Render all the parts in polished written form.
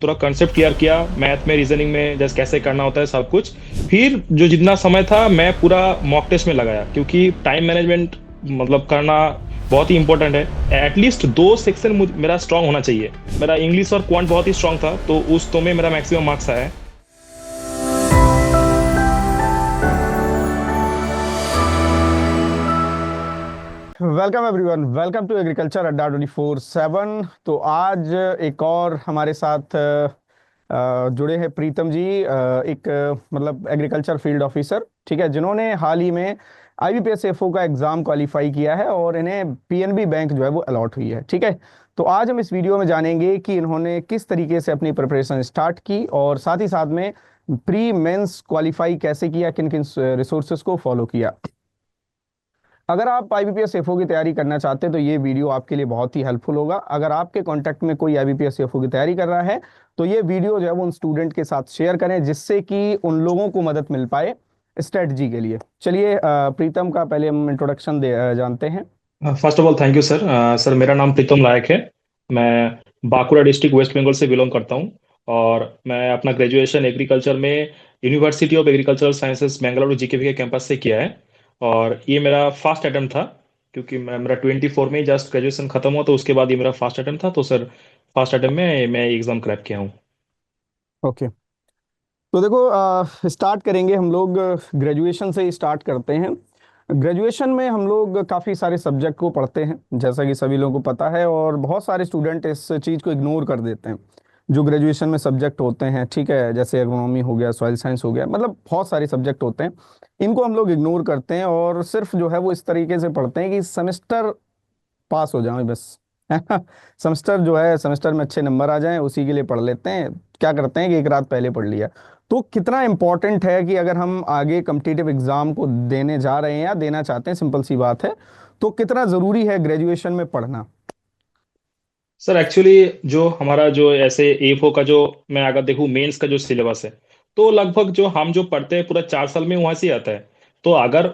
पूरा concept clear किया, math में रीजनिंग में जैसे कैसे करना होता है सब कुछ। फिर जो जितना समय था मैं पूरा मॉक टेस्ट में लगाया, क्योंकि टाइम मैनेजमेंट करना बहुत ही इंपॉर्टेंट है। एटलीस्ट दो सेक्शन मेरा स्ट्रांग होना चाहिए। मेरा इंग्लिश और क्वांट बहुत ही स्ट्रांग था, तो उस तो में मेरा मैक्सिमम मार्क्स आया है। Welcome everyone, welcome to agriculture Adda 24/7। तो आज एक और हमारे साथ जुड़े हैं प्रीतम जी, एक मतलब एग्रीकल्चर फील्ड ऑफिसर, ठीक है, जिन्होंने हाल ही में आईबीपीएस एफओ का एग्जाम क्वालिफाई किया है और इन्हें पीएनबी बैंक जो है वो अलॉट हुई है। ठीक है, तो आज हम इस वीडियो में जानेंगे कि इन्होंने किस तरीके से अपनी प्रिपरेशन स्टार्ट की और साथ ही साथ में प्री मेंस क्वालिफाई कैसे किया, किन किन रिसोर्सेज को फॉलो किया। अगर आप आईबीपीएस एफओ की तैयारी करना चाहते हैं तो ये वीडियो आपके लिए बहुत ही हेल्पफुल होगा। अगर आपके कांटेक्ट में कोई आईबीपीएस एफओ की तैयारी कर रहा है तो ये वीडियो जो है वो उन स्टूडेंट के साथ शेयर करें, जिससे कि उन लोगों को मदद मिल पाए स्ट्रेटजी के लिए। चलिए प्रीतम का पहले हम इंट्रोडक्शन दे जानते हैं। First of all thank you sir. Sir, मेरा नाम प्रीतम लायक है। मैं बांकुड़ा डिस्ट्रिक्ट वेस्ट बंगाल से बिलोंग करता हूँ। और मैं अपना ग्रेजुएशन एग्रीकल्चर में university of agricultural sciences Bengaluru GKV के कैंपस से किया है। और ये मेरा फर्स्ट अटेम्प्ट था, क्योंकि मेरा 24 में जस्ट ग्रेजुएशन खत्म हुआ, तो उसके बाद ये मेरा फर्स्ट अटेम्प्ट था। तो सर, फर्स्ट अटेम्प्ट में मैं एग्जाम क्रैक किया हूँ। ओके, तो देखो स्टार्ट करेंगे हम लोग। ग्रेजुएशन से ही स्टार्ट करते हैं। ग्रेजुएशन में हम लोग काफ़ी सारे सब्जेक्ट को पढ़ते हैं, जैसा कि सभी लोगों को पता है, और बहुत सारे स्टूडेंट इस चीज़ को इग्नोर कर देते हैं। जो ग्रेजुएशन में सब्जेक्ट होते हैं, ठीक है, जैसे एग्रोनॉमी हो गया, सॉइल साइंस हो गया, मतलब बहुत सारे सब्जेक्ट होते हैं। इनको हम लोग इग्नोर करते हैं और सिर्फ जो है वो इस तरीके से पढ़ते हैं कि सेमेस्टर पास हो जाए बस। है ना? सेमेस्टर जो है, सेमेस्टर में अच्छे नंबर आ जाएं, उसी के लिए पढ़ लेते हैं। क्या करते हैं कि एक रात पहले पढ़ लिया। तो कितना इंपॉर्टेंट है कि अगर हम आगे कम्पिटिटिव एग्जाम को देने जा रहे हैं या देना चाहते हैं, सिंपल सी बात है, तो कितना जरूरी है ग्रेजुएशन में पढ़ना। सर एक्चुअली जो हमारा जो ऐसे एफओ का जो, मैं अगर देखूँ मेंस का जो सिलेबस है, तो लगभग जो हम जो पढ़ते हैं पूरा 4 साल में वहाँ से ही आता है। तो अगर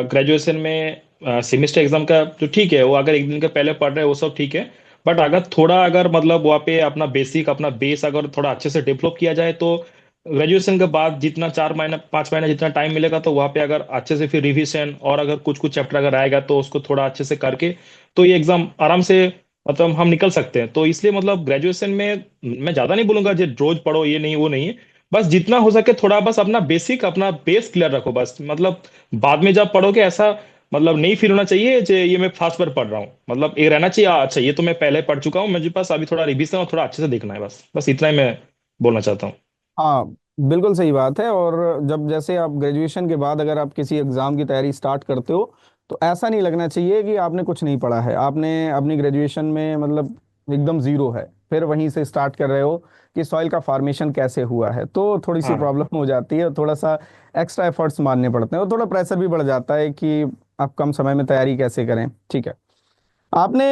ग्रेजुएशन में सेमेस्टर एग्जाम का जो ठीक है, वो अगर एक दिन के पहले पढ़ रहे हैं वो सब ठीक है। बट अगर थोड़ा अगर वहाँ पे अपना बेसिक अपना बेस अगर थोड़ा अच्छे से डेवलप किया जाए, तो ग्रेजुएशन के बाद जितना 4 महीना 5 महीना जितना टाइम मिलेगा, तो वहाँ पे अगर अच्छे से फिर रिवीजन और अगर कुछ कुछ चैप्टर अगर आएगा तो उसको थोड़ा अच्छे से करके, तो ये एग्जाम आराम से हम निकल सकते हैं। तो इसलिए ग्रेजुएशन में मैं ज्यादा नहीं बोलूंगा जो रोज पढ़ो, ये नहीं वो नहीं है। बस जितना हो सके थोड़ा बस अपना बेसिक अपना बेस क्लियर रखो बस। बाद में जब पढ़ोगे ऐसा नहीं फील होना चाहिए जो ये मैं फास्ट पर पढ़ रहा हूँ। ये रहना चाहिए, अच्छा ये तो मैं पहले पढ़ चुका हूँ, मुझे पास अभी थोड़ा रिवीजन और थोड़ा अच्छे से देखना है। बस बस इतना ही मैं बोलना चाहता हूँ। हाँ, बिल्कुल सही बात है। और जब जैसे आप ग्रेजुएशन के बाद अगर आप किसी एग्जाम की तैयारी स्टार्ट करते हो, तो ऐसा नहीं लगना चाहिए कि आपने कुछ नहीं पढ़ा है। आपने अपनी ग्रेजुएशन में मतलब एकदम जीरो है, फिर वहीं से स्टार्ट कर रहे हो कि सॉइल का फॉर्मेशन कैसे हुआ है, तो थोड़ी सी हाँ प्रॉब्लम हो जाती है। थोड़ा सा एक्स्ट्रा एफर्ट्स मारने पड़ते हैं और थोड़ा प्रेशर भी बढ़ जाता है कि आप कम समय में तैयारी कैसे करें। ठीक है, आपने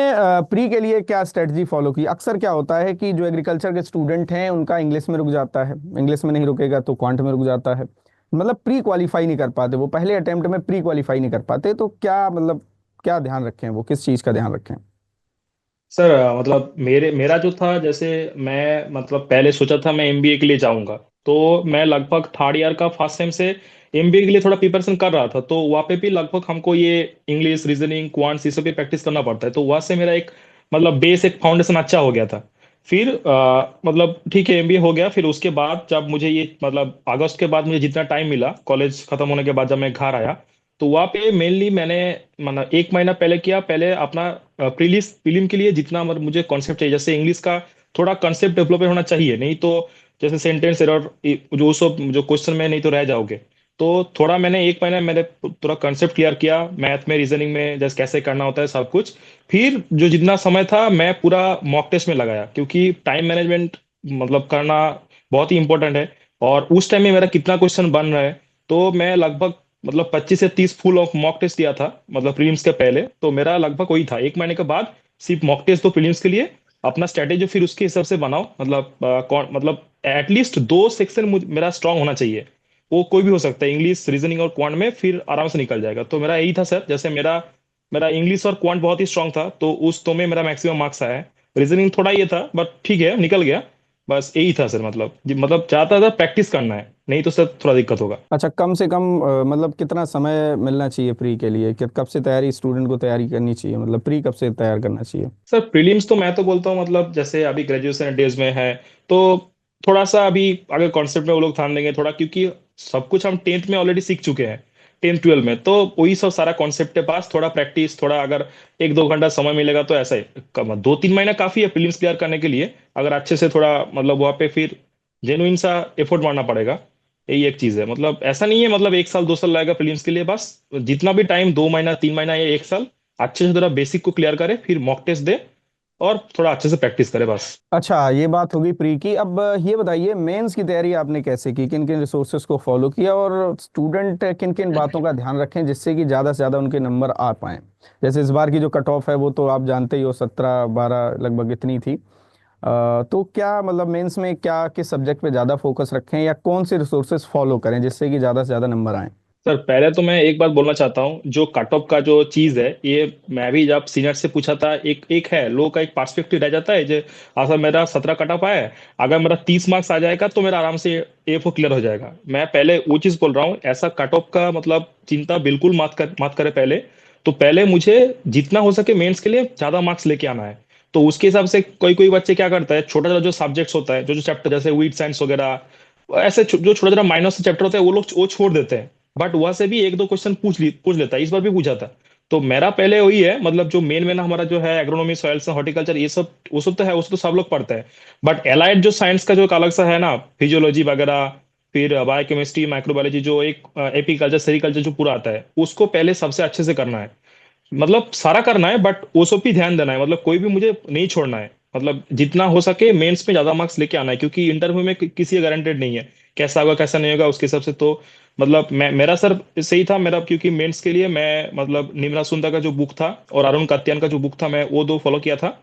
प्री के लिए क्या स्ट्रेटजी फॉलो की? अक्सर क्या होता है कि जो एग्रीकल्चर के स्टूडेंट हैं उनका इंग्लिश में रुक जाता है, इंग्लिश में नहीं रुकेगा तो क्वांट में रुक जाता है, मतलब प्री क्वालिफाई नहीं कर पाते, वो पहले अटेम्प्ट में प्री क्वालिफाई नहीं कर पाते। तो क्या मतलब क्या ध्यान रखें, वो किस चीज़ का ध्यान रखें? सर, मेरा जो था, जैसे मैं पहले सोचा था मैं एमबीए के लिए जाऊंगा। तो मैं लगभग थर्ड ईयर का फर्स्ट सेम से एमबीए के लिए थोड़ा प्रिपरेशन कर रहा था। तो वहाँ पे भी लगभग हमको ये इंग्लिश रीजनिंग क्वांट्स ये सब भी प्रैक्टिस करना पड़ता है। तो वहाँ से मेरा एक बेस एक फाउंडेशन अच्छा हो गया था। फिर ठीक है, एमबीए हो गया। फिर उसके बाद जब मुझे ये अगस्त के बाद मुझे जितना टाइम मिला कॉलेज खत्म होने के बाद, जब मैं घर आया, तो वहाँ पे मेनली मैंने 1 महीना पहले किया। पहले अपना प्रीलिम के लिए जितना मुझे कॉन्सेप्ट चाहिए, जैसे इंग्लिश का थोड़ा कॉन्सेप्ट डेवलप होना चाहिए, नहीं तो जैसे सेंटेंस एरर जो सब जो क्वेश्चन में नहीं तो रह जाओगे। तो थोड़ा मैंने 1 महीना मैंने पूरा कॉन्सेप्ट क्लियर किया, मैथ में रीजनिंग में जैसे कैसे करना होता है सब कुछ। फिर जो जितना समय था मैं पूरा मॉक टेस्ट में लगाया, क्योंकि टाइम मैनेजमेंट करना बहुत ही इंपॉर्टेंट है। और उस टाइम में मेरा कितना क्वेश्चन बन रहा है, तो मैं लगभग 25 से 30 फुल ऑफ मॉक टेस्ट दिया था प्रीलिम्स के पहले। तो मेरा लगभग वही था, 1 महीने के बाद सिर्फ मॉक टेस्ट दो प्रीलिम्स के लिए। अपना स्ट्रेटेजी फिर उसके हिसाब से बनाओ। कौन एटलीस्ट दो सेक्शन मेरा स्ट्रांग होना चाहिए। वो कोई भी हो सकता है, इंग्लिश रीजनिंग और क्वांट में फिर आराम से निकल जाएगा। तो मेरा यही था सर। जैसे मेरा मेरा इंग्लिश और क्वांट बहुत ही स्ट्रांग था, तो उस तो में मेरा मैक्सिमम मार्क्स आया है। रीजनिंग थोड़ा ये था, बट ठीक है निकल गया। बस यही था सर, मतलब मतलब चाहता था प्रैक्टिस करना है, नहीं तो सर थोड़ा दिक्कत होगा। अच्छा, कम से कम मतलब कितना समय मिलना चाहिए प्री के लिए, कि कब से तैयारी स्टूडेंट को तैयारी करनी चाहिए, मतलब प्री कब से तैयार करना चाहिए? सर प्रीलिम्स तो मैं तो बोलता हूँ, मतलब जैसे अभी ग्रेजुएशन डेज में है, तो थोड़ा सा अभी अगर कॉन्सेप्ट में वो लोग ध्यान देंगे थोड़ा, क्योंकि सब कुछ हम टेंथ में ऑलरेडी सीख चुके हैं, 10th 12th में, तो वही सब सारा कॉन्सेप्ट के पास थोड़ा प्रैक्टिस, थोड़ा अगर 1 2 घंटा समय मिलेगा तो ऐसा ही 2 3 महीना काफी है प्रीलिम्स क्लियर करने के लिए, अगर अच्छे से थोड़ा मतलब वहाँ पे फिर जेनुइन सा एफर्ट मारना पड़ेगा। यही एक चीज है, मतलब ऐसा नहीं है मतलब 1 साल 2 साल लगेगा प्रीलिम्स के लिए, बस जितना भी टाइम 2 महीना 3 महीना या 1 साल अच्छे से थोड़ा बेसिक को क्लियर करे, फिर मॉक टेस्ट दे और थोड़ा अच्छे से प्रैक्टिस करे बस। अच्छा, ये बात होगी प्री की। अब ये बताइए, मेंस की तैयारी आपने कैसे की, किन किन रिसोर्सेज को फॉलो किया, और स्टूडेंट किन किन बातों का ध्यान रखें जिससे कि ज़्यादा से ज़्यादा उनके नंबर आ पाएँ? जैसे इस बार की जो कट ऑफ है वो तो आप जानते ही हो, 17 12 लगभग इतनी थी। तो क्या मतलब मेंस में क्या किस सब्जेक्ट पे ज़्यादा फोकस रखें, या कौन से रिसोर्सेज फॉलो करें जिससे कि ज़्यादा से ज़्यादा नंबर आए? सर पहले तो मैं एक बात बोलना चाहता हूँ, जो कट ऑफ का जो चीज है ये मैं भी जब सीनियर से पूछा था, एक एक है लोगों का एक पर्सपेक्टिव रह जाता है जो, अच्छा मेरा 17 कट ऑफ आया है, अगर मेरा 30 मार्क्स आ जाएगा तो मेरा आराम से A4 क्लियर हो जाएगा। मैं पहले वो चीज बोल रहा हूँ, ऐसा कट ऑफ का मतलब चिंता बिल्कुल मत करे पहले। तो पहले मुझे जितना हो सके मेंस के लिए ज्यादा मार्क्स लेके आना है। तो उसके हिसाब से कोई कोई बच्चे क्या करता है, छोटा छोटा जो सब्जेक्ट्स होता है, जो जो चैप्टर जैसे वीट साइंस वगैरह, ऐसे जो छोटा छोटा माइनर से चैप्टर होते हैं वो लोग वो छोड़ देते हैं, बट वहां से भी 1 2 क्वेश्चन पूछ लेता है, इस बार भी पूछा था। तो मेरा पहले वही है, मतलब जो मेन मेन हमारा जो है एग्रोनॉमी सॉइल्स हॉर्टिकल्चर ये सब, वो सब तो है, उसको तो सब लोग पढ़ते हैं। बट एलाइड जो साइंस का जो एक अलग सा है ना, फिजियोलॉजी वगैरह, फिर बायोकेमिस्ट्री माइक्रोबायोलॉजी, जो एक एपीकल्चर सेरिकल्चर जो पूरा आता है, उसको पहले सबसे अच्छे से करना है। मतलब सारा करना है बट वो सब भी ध्यान देना है, मतलब कोई भी मुझे नहीं छोड़ना है, मतलब जितना हो सके मेंस में ज्यादा मार्क्स लेके आना है, क्योंकि इंटरव्यू में किसी का गारंटेड नहीं है कैसा होगा कैसा नहीं होगा उसके हिसाब से। तो मतलब मेरा सर सही था मेरा, क्योंकि मेंस के लिए मैं मतलब निम्रा सुंदा का जो बुक था और अरुण कात्यान का जो बुक था, मैं वो दो फॉलो किया था।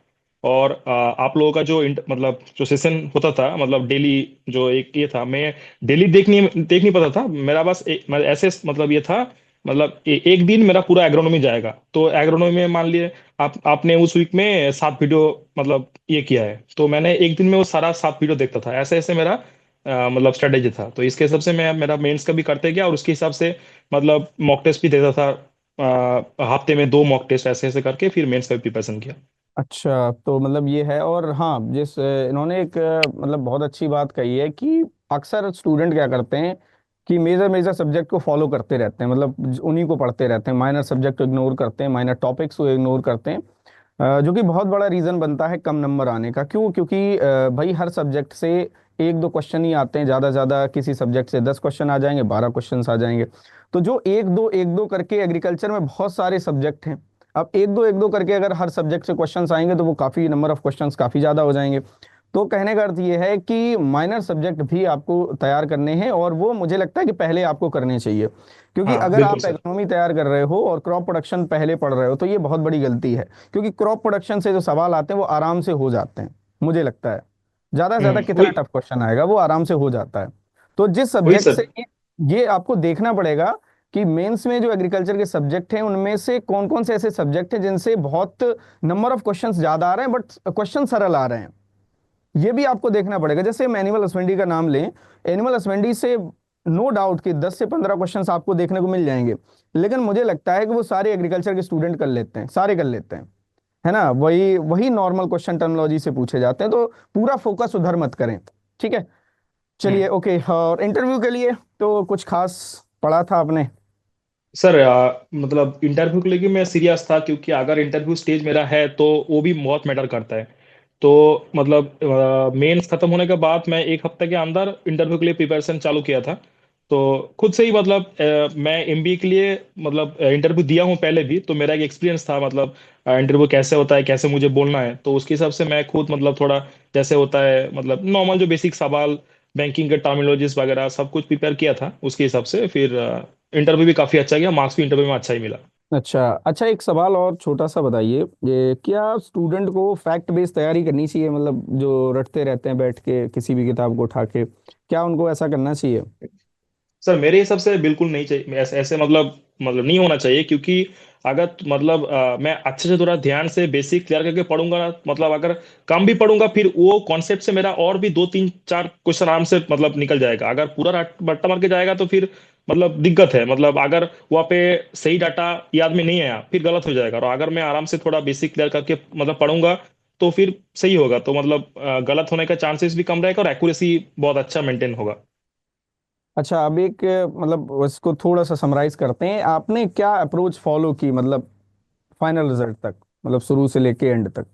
और आप लोगों का जो मतलब जो सेशन होता था, मतलब डेली जो एक ये था, मैं डेली देख नहीं पाता था, मेरा बस ऐसे मतलब ये था, मतलब एक दिन मेरा पूरा एग्रोनॉमी जाएगा, तो एग्रोनॉमी में मान लिए आपने उस वीक में 7 वीडियो मतलब ये किया है, तो मैंने एक दिन में वो सारा 7 वीडियो देखता था, ऐसे ऐसे मेरा मतलब स्ट्रेटेजी था। तो इसके हिसाब से मैं मेरा मेंस का भी करते गया और उसके हिसाब से मतलब मॉक टेस्ट भी देता था, हफ्ते में 2 मॉक टेस्ट ऐसे ऐसे करके फिर मेंस का भी प्रिपरेशन किया। अच्छा, तो मतलब ये है। और हाँ, जिस इन्होंने एक मतलब बहुत अच्छी बात कही है कि अक्सर स्टूडेंट क्या करते हैं कि मेजर मेजर सब्जेक्ट को फॉलो करते रहते हैं, मतलब उन्हीं को पढ़ते रहते हैं, माइनर सब्जेक्ट को इग्नोर करते हैं, माइनर टॉपिक्स को इग्नोर करते हैं। जो कि बहुत बड़ा रीज़न बनता है कम नंबर आने का। क्यों? क्योंकि भाई हर सब्जेक्ट से 1 2 क्वेश्चन ही आते हैं, ज़्यादा से ज़्यादा किसी सब्जेक्ट से 10 क्वेश्चन आ जाएंगे, 12 क्वेश्चन आ जाएंगे। तो जो एक दो करके, एग्रीकल्चर में बहुत सारे सब्जेक्ट हैं, अब एक दो करके अगर हर सब्जेक्ट से क्वेश्चंस आएंगे तो वो काफ़ी नंबर ऑफ क्वेश्चंस काफ़ी ज़्यादा हो जाएंगे। तो कहने का अर्थ ये है कि माइनर सब्जेक्ट भी आपको तैयार करने हैं, और वो मुझे लगता है कि पहले आपको करने चाहिए। क्योंकि हाँ अगर बिल्कुल आप सर। एग्नोमी तैयार कर रहे हो और क्रॉप प्रोडक्शन पहले पढ़ रहे हो तो ये बहुत बड़ी गलती है। क्योंकि क्रॉप प्रोडक्शन से जो सवाल आते हैं वो आराम से हो जाते हैं, मुझे लगता है। ज़्यादा से ज़्यादा कितना वही टफ क्वेश्चन आएगा, वो आराम से हो जाता है। तो जिस वही सब्जेक्ट से सर। ये आपको देखना पड़ेगा कि मेंस में जो एग्रीकल्चर के सब्जेक्ट हैं उनमें से कौन कौन से ऐसे सब्जेक्ट हैं जिनसे बहुत नंबर ऑफ क्वेश्चंस ज्यादा आ रहे हैं बट क्वेश्चन सरल आ रहे हैं। ये भी आपको देखना पड़ेगा। जैसे हम एनिमल हस्बेंड्री का नाम लें, एनिमल हस्बेंड्री से नो डाउट कि 10 से 15 क्वेश्चंस आपको देखने को मिल जाएंगे, लेकिन मुझे लगता है कि वो सारे एग्रीकल्चर के स्टूडेंट कर लेते हैं, सारे कर लेते हैं, है ना? वही वही नॉर्मल क्वेश्चन टर्मिनोलॉजी से पूछे जाते हैं, तो पूरा फोकस उधर मत करें। ठीक है, चलिए ओके। और इंटरव्यू के लिए तो कुछ खास पढ़ा था आपने? सर मतलब इंटरव्यू के लिए मैं सीरियस था, क्योंकि अगर इंटरव्यू स्टेज मेरा है तो वो भी बहुत मैटर करता है। तो मतलब मेंस खत्म होने के बाद मैं 1 हफ्ते के अंदर इंटरव्यू के लिए प्रिपरेशन चालू किया था। तो खुद से ही मतलब मैं एमबीए के लिए मतलब इंटरव्यू दिया हूँ पहले भी, तो मेरा एक एक्सपीरियंस था, मतलब इंटरव्यू कैसे होता है, कैसे मुझे बोलना है, तो उसके हिसाब से मैं खुद मतलब थोड़ा जैसे होता है मतलब नॉर्मल जो बेसिक सवाल, बैंकिंग के टर्मिनोलॉजीज वगैरह सब कुछ प्रिपेयर किया था, उसके हिसाब से फिर इंटरव्यू भी काफी अच्छा गया, मार्क्स भी इंटरव्यू में अच्छा ही मिला। अच्छा अच्छा, एक सवाल और छोटा सा बताइए, ये क्या स्टूडेंट को फैक्ट बेस्ड तैयारी करनी चाहिए, मतलब जो रटते रहते हैं बैठ के किसी भी किताब को उठा के, क्या उनको ऐसा करना चाहिए? सर मेरे हिसाब से बिल्कुल नहीं चाहिए, ऐसे ऐसे मतलब नहीं होना चाहिए, क्योंकि अगर मतलब मैं अच्छे से थोड़ा ध्यान से बेसिक क्लियर करके पढ़ूंगा ना, मतलब अगर कम भी पढ़ूंगा फिर वो कॉन्सेप्ट से मेरा और भी दो तीन चार क्वेश्चन आराम से मतलब निकल जाएगा। अगर पूरा बट्टा मार के जाएगा तो फिर मतलब दिक्कत है, मतलब अगर वहाँ पे सही डाटा याद में नहीं आया फिर गलत हो जाएगा। और अगर मैं आराम से थोड़ा बेसिक क्लियर करके मतलब पढ़ूंगा तो फिर सही होगा। तो मतलब गलत होने का चांसेस भी कम रहेगा और एक्यूरेसी बहुत अच्छा मेंटेन होगा। अच्छा, अब एक मतलब इसको थोड़ा सा समराइज करते हैं, आपने क्या अप्रोच फॉलो की मतलब फाइनल रिजल्ट तक, मतलब शुरू से लेके एंड तक।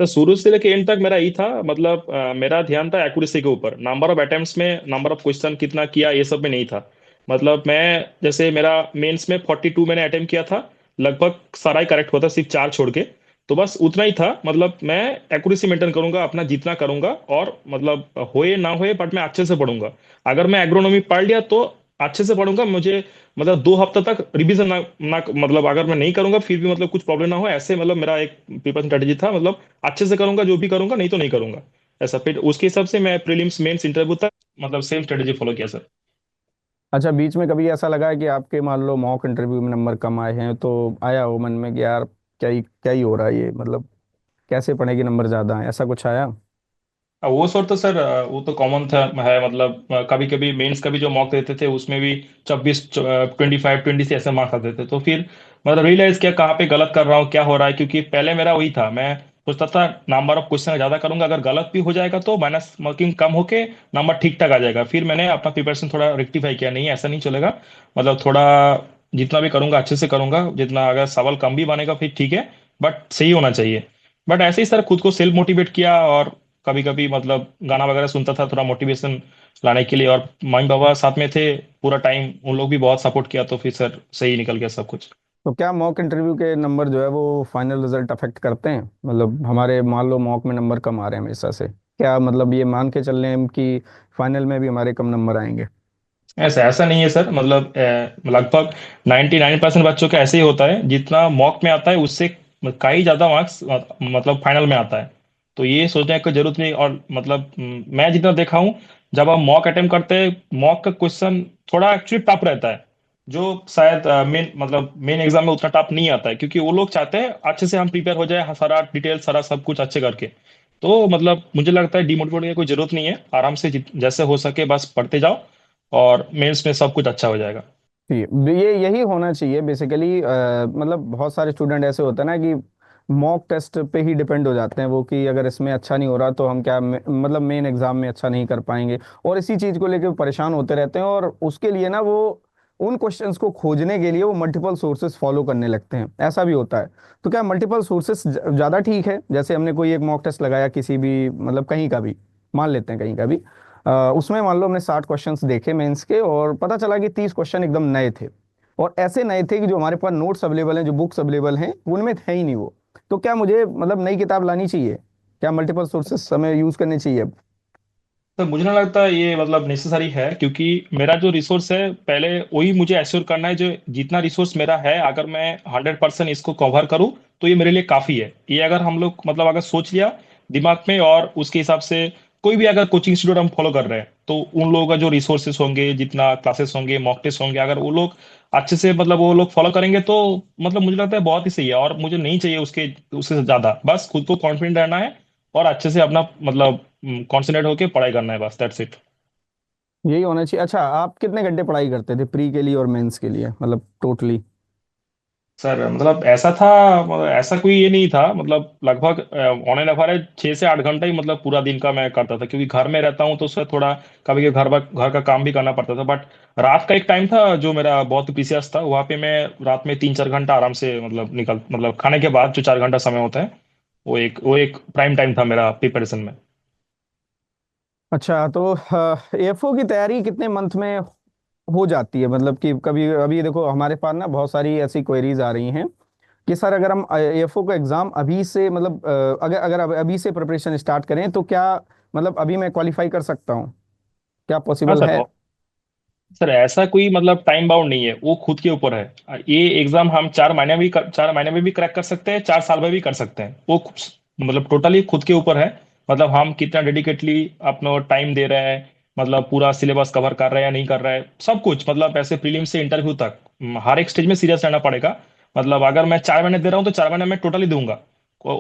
तो शुरू से लेके एंड तक मेरा यही था, मतलब मेरा ध्यान था एक्यूरेसी के ऊपर। नंबर ऑफ अटेम्प्ट्स में, नंबर ऑफ क्वेश्चन कितना किया, ये सब में नहीं था। मतलब मैं जैसे मेरा मेंस में 42 मैंने अटेम्प्ट किया था, लगभग सारा ही करेक्ट होता सिर्फ चार छोड़ के। तो बस उतना ही था। मतलब मैं एक्यूरेसी मेंटेन करूंगा अपना जितना करूंगा, और मतलब होए ना होए बट मैं अच्छे से पढ़ूंगा। अगर मैं एग्रोनॉमी पढ़ लिया तो अच्छे से पढ़ूंगा। मुझे मतलब 2 हफ्ते तक रिवीजन ना मतलब अगर मैं नहीं करूंगा फिर भी मतलब कुछ प्रॉब्लम ना हो, ऐसे मतलब मेरा एक पेपर स्ट्रेटेजी था। मतलब अच्छे से करूंगा जो भी करूंगा, नहीं तो नहीं करूंगा। ऐसा फिर उसके हिसाब से मैं प्रीलिम्स मेंस इंटरव्यू तक मतलब सेम स्ट्रेटेजी फॉलो किया सर। अच्छा, बीच में कभी ऐसा लगा है कि आपके मान लो मॉक इंटरव्यू में नंबर कम आए हैं, तो आया हो मन में कि यार क्या ही हो रहा है ये, मतलब कैसे पढ़ेंगे नंबर ज्यादा हैं, ऐसा कुछ आया। वो सर तो सर वो तो कॉमन था है। मतलब कभी कभी मेंस का भी जो मॉक देते थे उसमें भी 26 25 20 से ऐसे मार्क्स आते थे। तो फिर मतलब रियलाइज किया कहाँ पे गलत कर रहा हूँ, क्या हो रहा है। क्योंकि पहले मेरा वही था, मैं सोचता था नंबर ऑफ क्वेश्चन ज्यादा करूंगा, अगर गलत भी हो जाएगा तो माइनस मार्किंग कम होके नंबर ठीक ठाक आ जाएगा। फिर मैंने अपना प्रिपरेशन थोड़ा रेक्टिफाई किया, नहीं ऐसा नहीं चलेगा। मतलब थोड़ा जितना भी करूंगा अच्छे से करूंगा, जितना अगर सवाल कम भी बनेगा फिर ठीक है, बट सही होना चाहिए। बट ऐसे ही सर खुद को सेल्फ मोटिवेट किया, और कभी कभी मतलब गाना वगैरह सुनता था थोड़ा मोटिवेशन लाने के लिए। और मम्मी पापा साथ में थे पूरा टाइम, उन लोग भी बहुत सपोर्ट किया, तो फिर सर सही निकल गया सब कुछ। तो क्या मॉक इंटरव्यू के नंबर जो है वो फाइनल रिजल्ट अफेक्ट करते हैं, मतलब हमारे मान लो मॉक में नंबर कम आ रहे हैं हमेशा से, क्या मतलब ये मान के चल रहे हैं हम कि फाइनल में भी हमारे कम नंबर आएंगे। ऐसा ऐसा नहीं है सर। मतलब लगभग 99% बच्चों का ऐसे ही होता है, जितना मॉक में आता है उससे कई ज्यादा मार्क्स मतलब फाइनल में आता है। तो ये सोचने की जरूरत नहीं। और मतलब मैं जितना देखा हूँ, जब हम मॉक अटेम्प्ट करते हैं मॉक का क्वेश्चन थोड़ा एक्चुअली टफ रहता है, जो शायद मेन मतलब मेन एग्जाम में उतना टफ नहीं आता है, क्योंकि वो लोग चाहते हैं अच्छे से हम प्रिपेयर हो जाए, सारा डिटेल सारा सब कुछ अच्छे करके। तो मतलब मुझे लगता है डिमोटिवेट होने की कोई जरूरत नहीं है, आराम से जैसे हो सके बस पढ़ते जाओ, और मेंस में सब कुछ अच्छा हो जाएगा। ठीक है, ये यही होना चाहिए बेसिकली। मतलब बहुत सारे स्टूडेंट ऐसे होते हैं ना कि मॉक टेस्ट पे ही डिपेंड हो जाते हैं वो, कि अगर इसमें अच्छा नहीं हो रहा तो हम क्या मतलब मेन एग्जाम में अच्छा नहीं कर पाएंगे, और इसी चीज को लेकर परेशान होते रहते हैं, और उसके लिए ना वो उन क्वेश्चंस को खोजने के लिए वो मल्टीपल सोर्सेस फॉलो करने लगते हैं, ऐसा भी होता है। तो क्या मल्टीपल सोर्सेस ज़्यादा ठीक है, जैसे हमने कोई एक मॉक टेस्ट लगाया किसी भी मतलब कहीं का भी, मान लेते हैं कहीं का भी, उसमें मान लो हमने 60 क्वेश्चंस देखे मेंस के, और पता चला कि 30 क्वेश्चन एकदम नए थे, और ऐसे नए थे कि जो हमारे पास नोट्स अवेलेबल हैं, जो बुक्स अवेलेबल हैं, उनमें थे ही नहीं वो। तो क्या मुझे मतलब नई किताब लानी चाहिए, क्या मल्टीपल सोर्सेस हमें यूज करने चाहिए अब। तो मुझे ना लगता है ये मतलब नेसेसरी है, क्योंकि मेरा जो रिसोर्स है पहले वही मुझे एश्योर करना है। जो जितना रिसोर्स मेरा है, अगर मैं 100% इसको कवर करूँ तो ये मेरे लिए काफी है। ये अगर हम लोग मतलब अगर सोच लिया दिमाग में, और उसके हिसाब से कोई भी अगर कोचिंग इंस्टीट्यूट हम फॉलो कर रहे हैं, तो उन लोगों का जो रिसोर्सेस होंगे, जितना क्लासेस होंगे, मॉक टेस्ट होंगे, अगर वो लोग अच्छे से मतलब वो लोग फॉलो करेंगे तो मतलब मुझे लगता है बहुत ही सही है। और मुझे नहीं चाहिए उसके उससे ज्यादा, बस खुद को कॉन्फिडेंट रहना है और अच्छे से अपना मतलब कॉन्सेंट्रेट होके पढ़ाई करना है, बस दैट्स इट। यही होना चाहिए। अच्छा, आप कितने घंटे पढ़ाई करते थे प्री के लिए और मेंस के लिए, मतलब टोटली। सर मतलब ऐसा था, मतलब ऐसा कोई ये नहीं था। मतलब लगभग ऑन एन एवरेज 6 से 8 घंटा ही मतलब पूरा दिन का मैं करता था, क्योंकि घर में रहता हूँ तो उससे थोड़ा कभी कभी घर का काम भी करना पड़ता था। बट रात का एक टाइम था जो मेरा बहुत प्रीसियस था, वहाँ पे मैं रात में 3 4 घंटा आराम से मतलब निकल मतलब खाने के बाद जो 4 घंटा समय होता है, वो एक प्राइम टाइम था मेरा प्रिपरेशन में। अच्छा, तो एफओ की तैयारी कितने मंथ में हो जाती है, मतलब कि कभी अभी देखो हमारे पास ना बहुत सारी ऐसी क्वेरीज आ रही हैं कि सर अगर हम एफओ का एग्जाम अभी से मतलब अगर अगर अभी से प्रिपरेशन स्टार्ट करें तो क्या मतलब अभी मैं क्वालिफाई कर सकता हूँ, क्या हाँ पॉसिबल सर। है। सर ऐसा कोई मतलब टाइम बाउंड नहीं है, वो खुद के ऊपर है। ये एग्जाम हम 4 महीने में भी क्रैक कर सकते हैं, 4 साल में भी कर सकते हैं। मतलब टोटली खुद के ऊपर है। मतलब हम कितना डेडिकेटली अपना टाइम दे रहे हैं, मतलब पूरा सिलेबस कवर कर रहा है या नहीं कर रहा है, सब कुछ मतलब ऐसे प्रीलिम से इंटरव्यू तक हर एक स्टेज में सीरियस रहना पड़ेगा। मतलब अगर मैं 4 महीने दे रहा हूँ तो 4 महीने मैं टोटली दूंगा।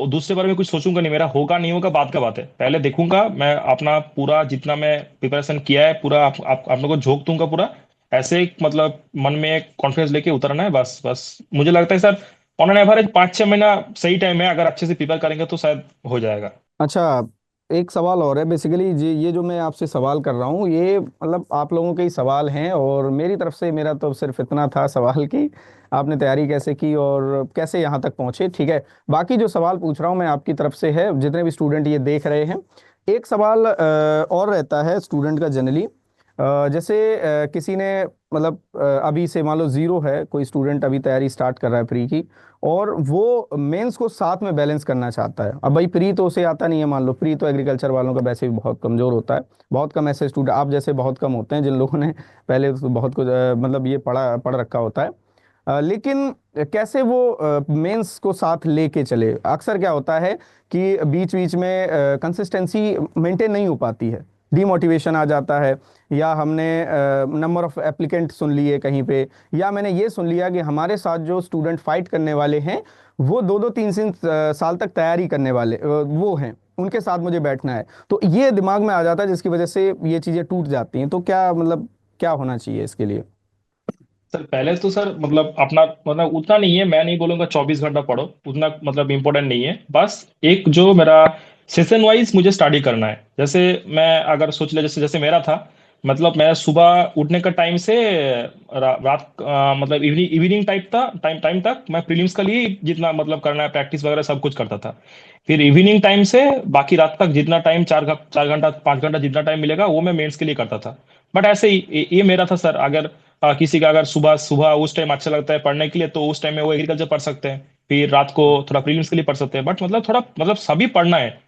दूसरे बारे में कुछ सोचूंगा नहीं, मेरा होगा नहीं होगा बात का बात है, पहले देखूंगा मैं अपना पूरा जितना मैं प्रिपरेशन किया है पूरा आप लोगों को झोंक दूंगा पूरा। ऐसे एक मतलब मन में एक कॉन्फिडेंस लेके उतरना है, बस बस मुझे लगता है सर ऑन एन एवरेज 5-6 महीना सही टाइम है, अगर अच्छे से प्रिपेयर करेंगे तो शायद हो जाएगा। अच्छा, एक सवाल और है। बेसिकली ये जो मैं आपसे सवाल कर रहा हूँ, ये मतलब आप लोगों के ही सवाल हैं, और मेरी तरफ से मेरा तो सिर्फ इतना था सवाल कि आपने तैयारी कैसे की और कैसे यहाँ तक पहुँचे, ठीक है। बाकी जो सवाल पूछ रहा हूँ मैं आपकी तरफ से है, जितने भी स्टूडेंट ये देख रहे हैं, एक सवाल और रहता है स्टूडेंट का जनरली। जैसे किसी ने मतलब अभी से मान लो जीरो है, कोई स्टूडेंट अभी तैयारी स्टार्ट कर रहा है प्री की, और वो मेंस को साथ में बैलेंस करना चाहता है। अब भाई प्री तो उसे आता नहीं है, मान लो प्री तो एग्रीकल्चर वालों का वैसे भी बहुत कमज़ोर होता है। बहुत कम ऐसे स्टूडेंट आप जैसे बहुत कम होते हैं जिन लोगों ने पहले तो बहुत कुछ मतलब ये पढ़ रखा होता है। लेकिन कैसे वो मेंस को साथ लेके चले। अक्सर क्या होता है कि बीच बीच में कंसिस्टेंसी मेंटेन नहीं हो पाती है, डीमोटिवेशन आ जाता है, या हमने नंबर ऑफ एप्लीकेंट सुन लिए कहीं पे, या मैंने ये सुन लिया कि हमारे साथ जो स्टूडेंट फाइट करने वाले हैं वो दो दो तीन तीन साल तक तैयारी करने वाले वो हैं, उनके साथ मुझे बैठना है। तो ये दिमाग में आ जाता है, जिसकी वजह से ये चीज़ें टूट जाती हैं। तो क्या मतलब क्या होना चाहिए इसके लिए? सर पहले तो सर मतलब अपना मतलब उतना नहीं है, मैं नहीं बोलूंगा 24 घंटा पढ़ो, उतना मतलब इम्पोर्टेंट नहीं है। बस एक जो मेरा सेशन वाइज मुझे स्टडी करना है, जैसे मैं अगर सोच ले जैसे जैसे मेरा था, मतलब मैं सुबह उठने का टाइम से रात मतलब इवनिंग इवनिंग टाइप था टाइम टाइम तक मैं प्रीलिम्स के लिए जितना मतलब करना है प्रैक्टिस वगैरह सब कुछ करता था। फिर इवनिंग टाइम से बाकी रात तक जितना टाइम 4 घंटा 5 घंटा जितना टाइम मिलेगा वो मैं मेंस के लिए करता था। बट ऐसे ही ये मेरा था सर। अगर किसी का अगर सुबह सुबह उस टाइम अच्छा लगता है पढ़ने के लिए तो उस टाइम में वो एग्रीकल्चर पढ़ सकते हैं, फिर रात को थोड़ा प्रीलिम्स के लिए पढ़ सकते हैं। बट मतलब थोड़ा मतलब सभी पढ़ना है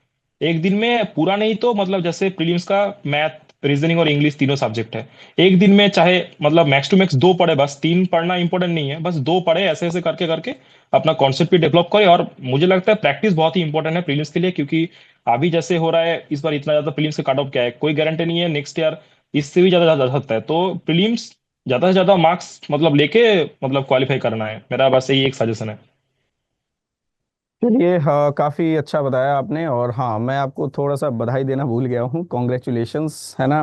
एक दिन में पूरा नहीं तो मतलब जैसे प्रीलिम्स का मैथ रीजनिंग और इंग्लिश तीनों सब्जेक्ट है, एक दिन में चाहे मतलब मैक्स टू मैक्स 2 पढ़े, बस 3 पढ़ना इंपॉर्टेंट नहीं है, बस 2 पढ़े ऐसे ऐसे करके करके अपना कॉन्सेप्ट भी डेवलप करे। और मुझे लगता है प्रैक्टिस बहुत ही इंपॉर्टेंट है प्रीलिम्स के लिए, क्योंकि अभी जैसे हो रहा है इस बार इतना ज्यादा प्रीलिम्स का कट ऑफ क्या है कोई गारंटी नहीं है, नेक्स्ट ईयर इससे भी ज्यादा जा सकता है। तो प्रीलिम्स ज्यादा से ज्यादा मार्क्स मतलब लेके मतलब क्वालिफाई करना है, मेरा बस यही एक सजेशन है। चलिए, हाँ, काफ़ी अच्छा बताया आपने। और हाँ, मैं आपको थोड़ा सा बधाई देना भूल गया हूँ, कॉन्ग्रेचुलेशंस, है ना।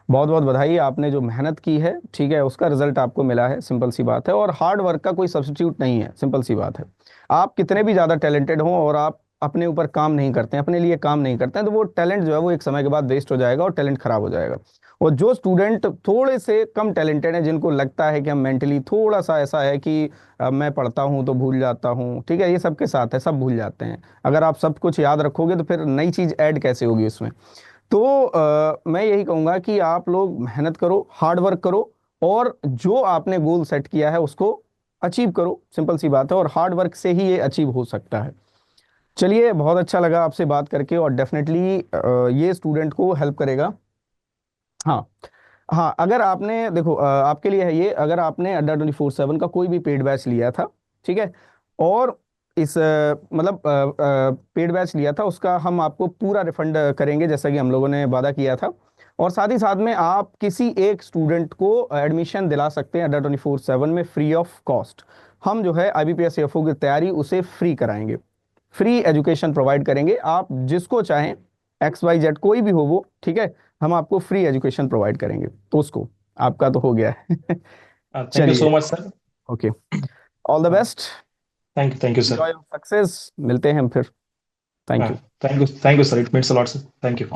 बहुत बहुत बधाई, आपने जो मेहनत की है, ठीक है, उसका रिजल्ट आपको मिला है, सिंपल सी बात है। और हार्ड वर्क का कोई सब्स्टिट्यूट नहीं है, सिंपल सी बात है। आप कितने भी ज़्यादा टैलेंटेड हों और आप अपने ऊपर काम नहीं करते हैं, अपने लिए काम नहीं करते हैं, तो वो टैलेंट जो है वो एक समय के बाद वेस्ट हो जाएगा और टैलेंट खराब हो जाएगा। और जो स्टूडेंट थोड़े से कम टैलेंटेड हैं, जिनको लगता है कि हम मेंटली थोड़ा सा ऐसा है कि मैं पढ़ता हूँ तो भूल जाता हूँ, ठीक है, ये सबके साथ है, सब भूल जाते हैं। अगर आप सब कुछ याद रखोगे तो फिर नई चीज़ ऐड कैसे होगी उसमें। तो मैं यही कहूँगा कि आप लोग मेहनत करो, हार्ड वर्क करो, और जो आपने गोल सेट किया है उसको अचीव करो, सिंपल सी बात है। और हार्ड वर्क से ही ये अचीव हो सकता है। चलिए, बहुत अच्छा लगा आपसे बात करके, और डेफिनेटली ये स्टूडेंट को हेल्प करेगा। हाँ, हाँ, अगर आपने देखो आपके लिए है ये, अगर आपने अड्डा 24/7 का कोई भी पेड बैच लिया था, ठीक है, और इस मतलब पेड बैच लिया था, उसका हम आपको पूरा रिफंड करेंगे, जैसा कि हम लोगों ने वादा किया था। और साथ ही साथ में आप किसी एक स्टूडेंट को एडमिशन दिला सकते हैं अड्डा 24/7 में, फ्री ऑफ कॉस्ट। हम जो है IBPS CFO की तैयारी उसे फ्री कराएंगे, फ्री एजुकेशन प्रोवाइड करेंगे। आप जिसको चाहें, XYZ कोई भी हो वो, ठीक है, हम आपको फ्री एजुकेशन प्रोवाइड करेंगे। तो उसको आपका तो हो गया है। थैंक यू चलिए, so much sir. Okay, all the हाँ, best, thank you sir. Enjoy your success, मिलते हैं हम फिर। थैंक हाँ, you. Thank you sir, it means a lot sir, thank you.